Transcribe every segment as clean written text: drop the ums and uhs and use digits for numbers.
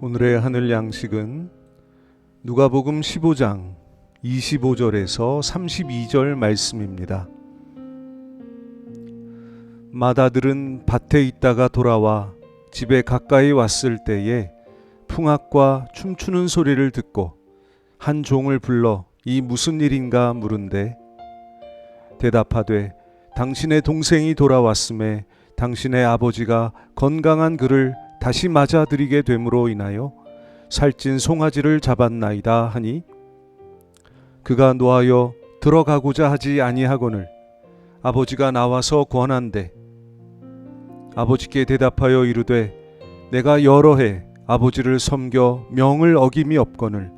오늘의 하늘 양식은 누가복음 15장 25절에서 32절 말씀입니다. 마다들은 밭에 있다가 돌아와 집에 가까이 왔을 때에 풍악과 춤추는 소리를 듣고 한 종을 불러 이 무슨 일인가 물은데 대답하되 당신의 동생이 돌아왔음에 당신의 아버지가 건강한 그를 다시 맞아들이게 됨으로 인하여 살찐 송아지를 잡았나이다 하니 그가 노하여 들어가고자 하지 아니하거늘 아버지가 나와서 권한대 아버지께 대답하여 이르되 내가 여러 해 아버지를 섬겨 명을 어김이 없거늘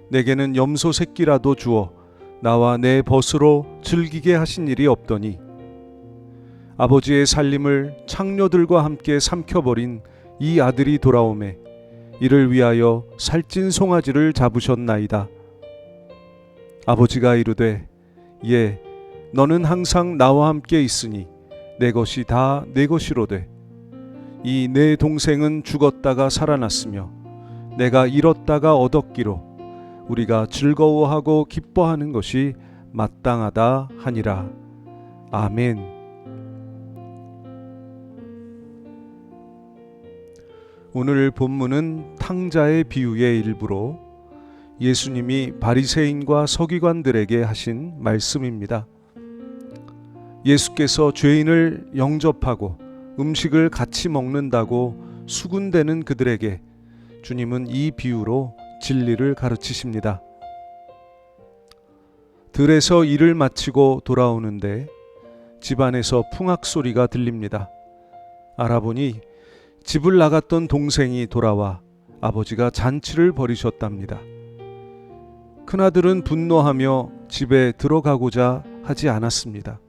내게는 염소 새끼라도 주어 나와 내 벗으로 즐기게 하신 일이 없더니 아버지의 살림을 창녀들과 함께 삼켜버린 이 아들이 돌아오매 이를 위하여 살찐 송아지를 잡으셨나이다. 아버지가 이르되 예 너는 항상 나와 함께 있으니 내 것이 다 내 것이로되 이 내 동생은 죽었다가 살아났으며 내가 잃었다가 얻었기로 우리가 즐거워하고 기뻐하는 것이 마땅하다 하니라. 아멘. 오늘 본문은 탕자의 비유의 일부로 예수님이 바리새인과 서기관들에게 하신 말씀입니다. 예수께서 죄인을 영접하고 음식을 같이 먹는다고 수군대는 그들에게 주님은 이 비유로 진리를 가르치십니다. 들에서 일을 마치고 돌아오는데 집안에서 풍악 소리가 들립니다. 알아보니 집을 나갔던 동생이 돌아와 아버지가 잔치를 벌이셨답니다. 큰아들은 분노하며 집에 들어가고자 하지 않았습니다.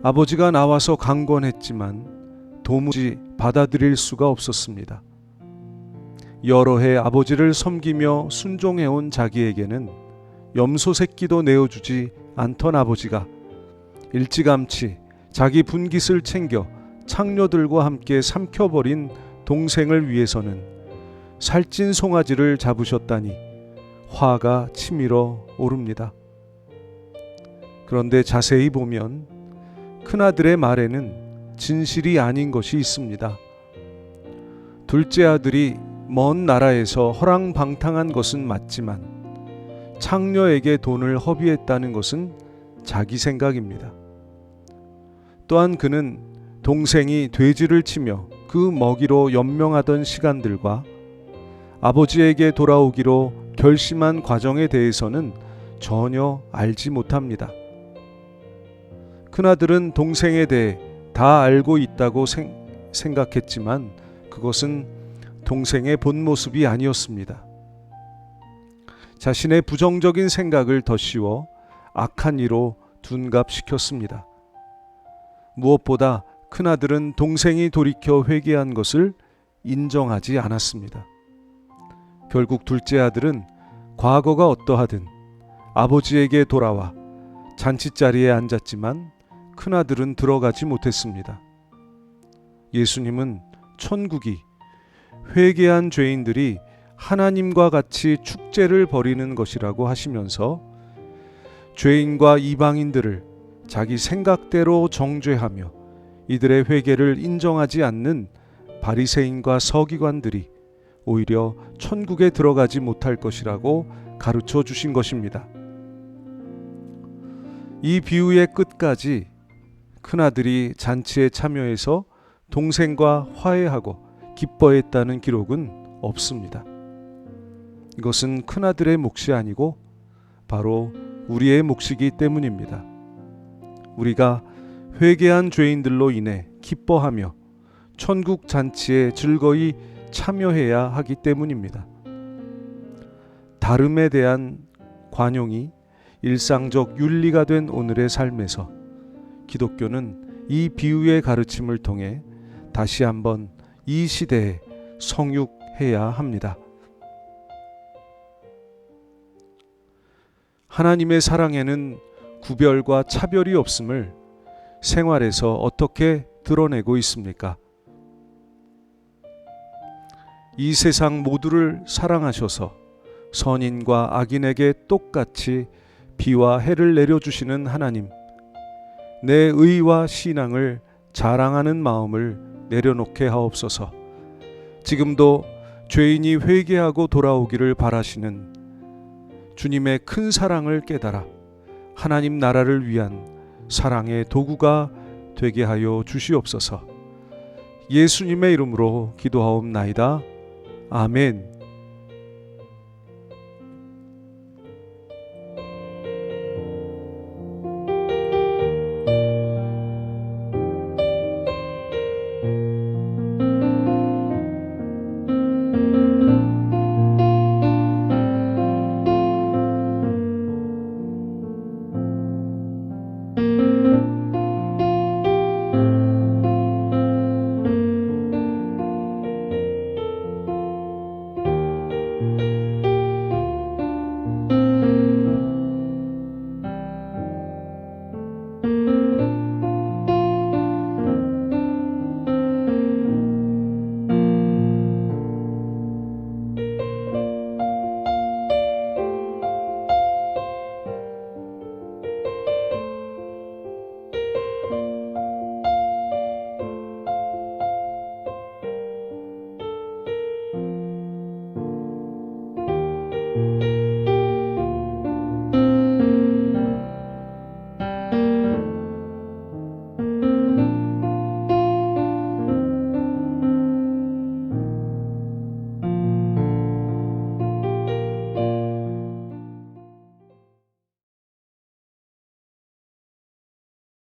아버지가 나와서 강권했지만 도무지 받아들일 수가 없었습니다. 여러 해 아버지를 섬기며 순종해온 자기에게는 염소 새끼도 내어주지 않던 아버지가 일찌감치 자기 분깃을 챙겨 창녀들과 함께 삼켜버린 동생을 위해서는 살찐 송아지를 잡으셨다니 화가 치밀어 오릅니다. 그런데 자세히 보면 큰아들의 말에는 진실이 아닌 것이 있습니다. 둘째 아들이 먼 나라에서 허랑방탕한 것은 맞지만 창녀에게 돈을 허비했다는 것은 자기 생각입니다. 또한 그는 동생이 돼지를 치며 그 먹이로 연명하던 시간들과 아버지에게 돌아오기로 결심한 과정에 대해서는 전혀 알지 못합니다. 큰아들은 동생에 대해 다 알고 있다고 생각했지만 그것은 동생의 본 모습이 아니었습니다. 자신의 부정적인 생각을 더 씌워 악한 이로 둔갑시켰습니다. 무엇보다 큰아들은 동생이 돌이켜 회개한 것을 인정하지 않았습니다. 결국 둘째 아들은 과거가 어떠하든 아버지에게 돌아와 잔치자리에 앉았지만 큰아들은 들어가지 못했습니다. 예수님은 천국이 회개한 죄인들이 하나님과 같이 축제를 벌이는 것이라고 하시면서 죄인과 이방인들을 자기 생각대로 정죄하며 이들의 회개를 인정하지 않는 바리새인과 서기관들이 오히려 천국에 들어가지 못할 것이라고 가르쳐 주신 것입니다. 이 비유의 끝까지 큰아들이 잔치에 참여해서 동생과 화해하고 기뻐했다는 기록은 없습니다. 이것은 큰아들의 몫이 아니고 바로 우리의 몫이기 때문입니다. 우리가 회개한 죄인들로 인해 기뻐하며 천국 잔치에 즐거이 참여해야 하기 때문입니다. 다름에 대한 관용이 일상적 윤리가 된 오늘의 삶에서 기독교는 이 비유의 가르침을 통해 다시 한번 이 시대에 성육해야 합니다. 하나님의 사랑에는 구별과 차별이 없음을 생활에서 어떻게 드러내고 있습니까? 이 세상 모두를 사랑하셔서 선인과 악인에게 똑같이 비와 해를 내려주시는 하나님, 내 의와 신앙을 자랑하는 마음을 내려놓게 하옵소서. 지금도 죄인이 회개하고 돌아오기를 바라시는 주님의 큰 사랑을 깨달아 하나님 나라를 위한 사랑의 도구가 되게 하여 주시옵소서. 예수님의 이름으로 기도하옵나이다. 아멘.